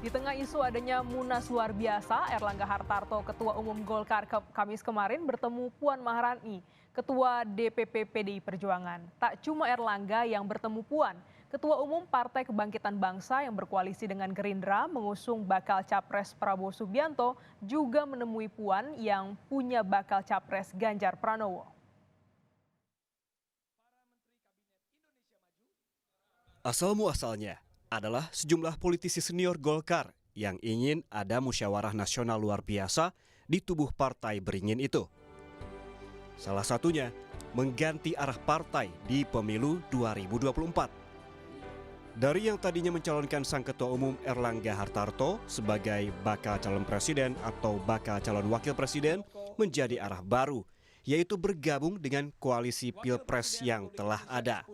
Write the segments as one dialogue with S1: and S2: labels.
S1: Di tengah isu adanya Munas luar biasa, Erlangga Hartarto, Ketua Umum Golkar Kamis kemarin bertemu Puan Maharani, Ketua DPP PDI Perjuangan. Tak cuma Erlangga yang bertemu Puan, Ketua Umum Partai Kebangkitan Bangsa yang berkoalisi dengan Gerindra mengusung bakal capres Prabowo Subianto juga menemui Puan yang punya bakal capres Ganjar Pranowo.
S2: Asal-muasalnya adalah sejumlah politisi senior Golkar yang ingin ada musyawarah nasional luar biasa di tubuh partai beringin itu. Salah satunya mengganti arah partai di pemilu 2024. Dari yang tadinya mencalonkan sang Ketua Umum Erlangga Hartarto sebagai bakal calon presiden atau bakal calon wakil presiden menjadi arah baru, yaitu bergabung dengan koalisi Pilpres yang telah ada.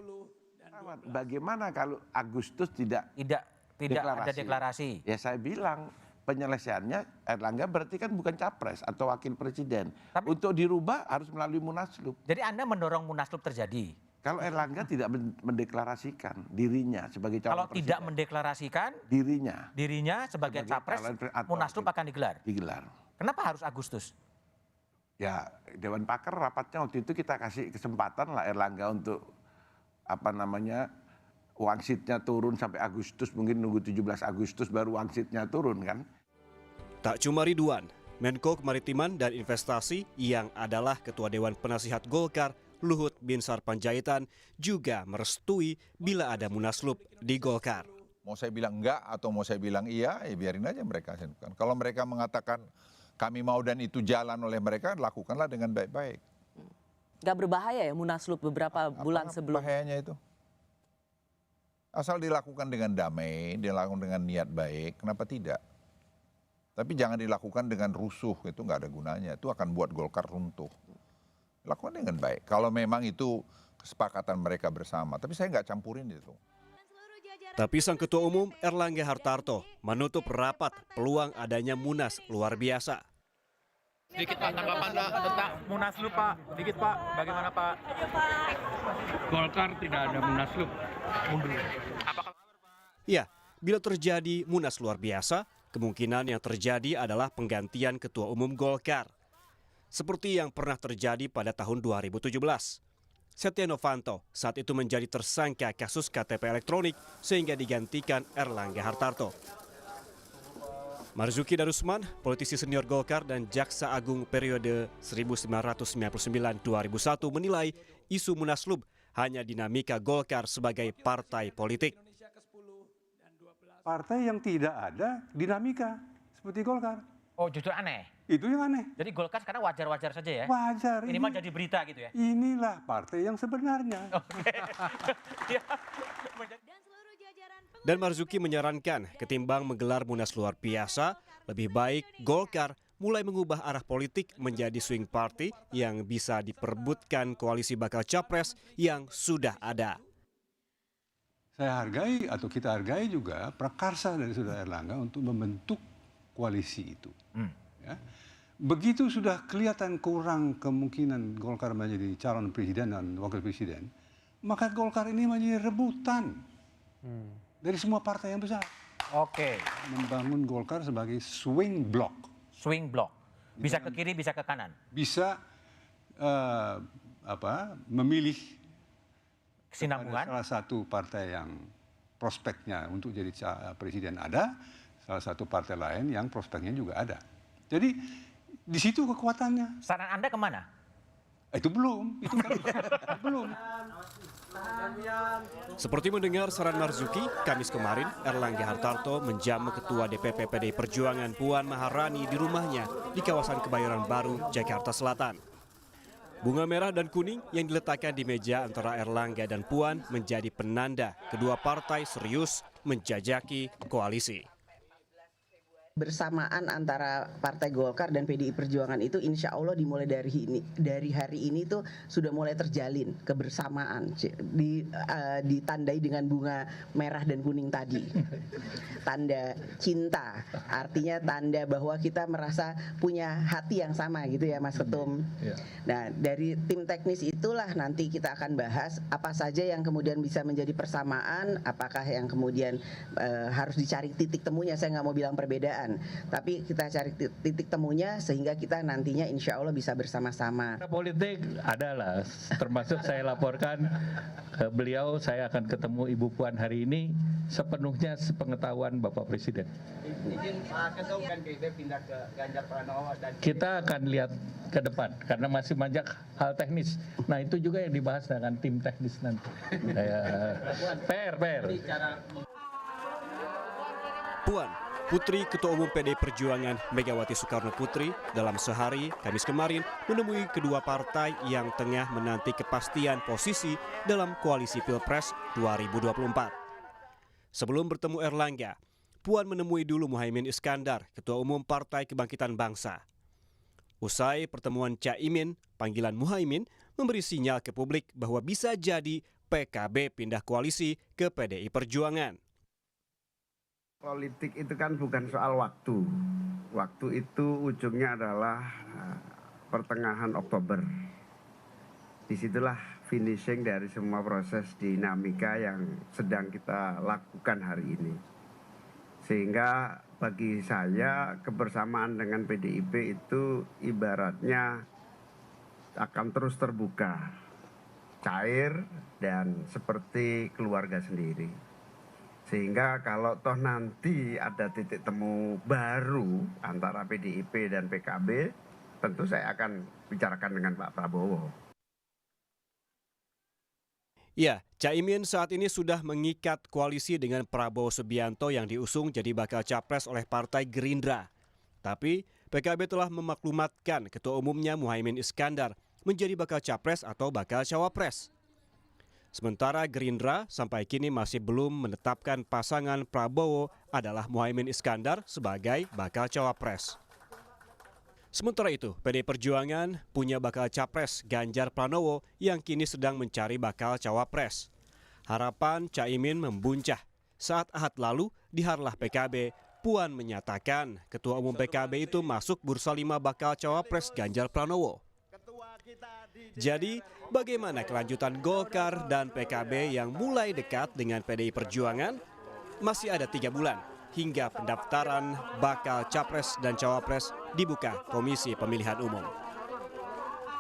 S3: Bagaimana kalau Agustus tidak
S4: ada deklarasi?
S3: Ya saya bilang penyelesaiannya Erlangga berarti kan bukan capres atau wakil presiden.
S4: Tapi,
S3: untuk dirubah harus melalui Munaslup.
S4: Jadi Anda mendorong Munaslup terjadi?
S3: Kalau Erlangga tidak mendeklarasikan dirinya sebagai calon
S4: kalau
S3: presiden.
S4: Tidak mendeklarasikan dirinya sebagai capres, Munaslup akan digelar. Kenapa harus Agustus?
S3: Ya Dewan Pakar rapatnya waktu itu kita kasih kesempatan lah Erlangga untuk wangsitnya turun sampai Agustus, mungkin nunggu 17 Agustus baru wangsitnya turun kan.
S2: Tak cuma Ridwan, Menko Kemaritiman dan Investasi yang adalah Ketua Dewan Penasihat Golkar, Luhut Binsar Panjaitan, juga merestui bila ada Munaslup di Golkar.
S5: Mau saya bilang enggak atau mau saya bilang iya, ya biarin aja mereka. Kalau mereka mengatakan kami mau dan itu jalan oleh mereka, lakukanlah dengan baik-baik.
S6: Gak berbahaya ya Munaslup beberapa bulan sebelum?
S5: Bahayanya itu. Asal dilakukan dengan damai, dilakukan dengan niat baik, kenapa tidak? Tapi jangan dilakukan dengan rusuh, itu nggak ada gunanya. Itu akan buat Golkar runtuh. Lakukan dengan baik. Kalau memang itu kesepakatan mereka bersama, tapi saya nggak campurin itu.
S2: Tapi sang Ketua Umum Erlangga Hartarto menutup rapat peluang adanya Munas luar biasa.
S7: Sedikit Pak, tanggapan tentang Munaslup Pak, sedikit Pak, bagaimana Pak? Golkar tidak ada Munaslup, mundur. Apakah?
S2: Ya, bila terjadi Munas luar biasa, kemungkinan yang terjadi adalah penggantian Ketua Umum Golkar. Seperti yang pernah terjadi pada tahun 2017. Setia Novanto saat itu menjadi tersangka kasus KTP elektronik sehingga digantikan Erlangga Hartarto. Marzuki Darusman, politisi senior Golkar dan Jaksa Agung periode 1999-2001 menilai isu Munaslup hanya dinamika Golkar sebagai partai politik.
S8: Partai yang tidak ada dinamika seperti Golkar.
S4: Oh justru aneh?
S8: Itu yang aneh.
S4: Jadi Golkar sekarang wajar-wajar saja ya?
S8: Wajar.
S4: Ini mah jadi berita gitu ya?
S8: Inilah partai yang sebenarnya.
S2: Dan Marzuki menyarankan ketimbang menggelar Munas luar biasa, lebih baik Golkar mulai mengubah arah politik menjadi swing party yang bisa diperebutkan koalisi bakal capres yang sudah ada.
S8: Saya hargai atau kita hargai juga prakarsa dari Saudara Erlangga untuk membentuk koalisi itu. Ya. Begitu sudah kelihatan kurang kemungkinan Golkar menjadi calon presiden dan wakil presiden, maka Golkar ini menjadi rebutan dari semua partai yang besar.
S4: Oke.
S8: Membangun Golkar sebagai swing block.
S4: Swing block. Bisa ke kiri, bisa ke kanan.
S8: Bisa memilih
S4: kesinambungan
S8: salah satu partai yang prospeknya untuk jadi presiden ada, salah satu partai lain yang prospeknya juga ada. Jadi di situ kekuatannya.
S4: Saran Anda kemana?
S8: Itu belum. Belum.
S2: Seperti mendengar saran Marzuki, Kamis kemarin Erlangga Hartarto menjamu Ketua DPP PDI Perjuangan Puan Maharani di rumahnya di kawasan Kebayoran Baru, Jakarta Selatan. Bunga merah dan kuning yang diletakkan di meja antara Erlangga dan Puan menjadi penanda kedua partai serius menjajaki koalisi.
S6: Bersamaan antara Partai Golkar dan PDI Perjuangan itu insya Allah dimulai dari hari ini tuh sudah mulai terjalin kebersamaan ditandai dengan bunga merah dan kuning tadi. tanda cinta, artinya tanda bahwa kita merasa punya hati yang sama gitu ya Mas Ketum. Nah, dari tim teknis itulah nanti kita akan bahas apa saja yang kemudian bisa menjadi persamaan, apakah yang kemudian harus dicari titik temunya. Saya nggak mau bilang perbedaan, tapi kita cari titik temunya sehingga kita nantinya insya Allah bisa bersama-sama.
S9: Politik adalah, termasuk saya laporkan ke beliau, saya akan ketemu Ibu Puan hari ini sepenuhnya sepengetahuan Bapak Presiden. Kita akan lihat ke depan karena masih banyak hal teknis. Nah itu juga yang dibahas dengan tim teknis nanti. PR.
S2: Puan, putri Ketua Umum PDI Perjuangan Megawati Soekarno Putri dalam sehari Kamis kemarin menemui kedua partai yang tengah menanti kepastian posisi dalam koalisi Pilpres 2024. Sebelum bertemu Erlangga, Puan menemui dulu Muhaimin Iskandar, Ketua Umum Partai Kebangkitan Bangsa. Usai pertemuan Caimin, panggilan Muhaimin memberi sinyal ke publik bahwa bisa jadi PKB pindah koalisi ke PDI Perjuangan.
S10: Politik itu kan bukan soal waktu. Waktu itu ujungnya adalah pertengahan Oktober. Disitulah finishing dari semua proses dinamika yang sedang kita lakukan hari ini. Sehingga bagi saya kebersamaan dengan PDIP itu ibaratnya akan terus terbuka, cair dan seperti keluarga sendiri. Sehingga kalau toh nanti ada titik temu baru antara PDIP dan PKB, tentu saya akan bicarakan dengan Pak Prabowo.
S2: Ya, Caimin saat ini sudah mengikat koalisi dengan Prabowo Subianto yang diusung jadi bakal capres oleh Partai Gerindra. Tapi PKB telah memaklumatkan Ketua Umumnya Muhaimin Iskandar menjadi bakal capres atau bakal cawapres. Sementara Gerindra sampai kini masih belum menetapkan pasangan Prabowo adalah Muhaimin Iskandar sebagai bakal cawapres. Sementara itu, PDI Perjuangan punya bakal capres Ganjar Pranowo yang kini sedang mencari bakal cawapres. Harapan Caimin membuncah saat Ahad lalu di Harlah PKB, Puan menyatakan Ketua Umum PKB itu masuk bursa 5 bakal cawapres Ganjar Pranowo. Jadi, bagaimana kelanjutan Golkar dan PKB yang mulai dekat dengan PDI Perjuangan? Masih ada 3 bulan hingga pendaftaran bakal capres dan cawapres dibuka Komisi Pemilihan Umum.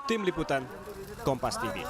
S2: Tim Liputan, Kompas TV.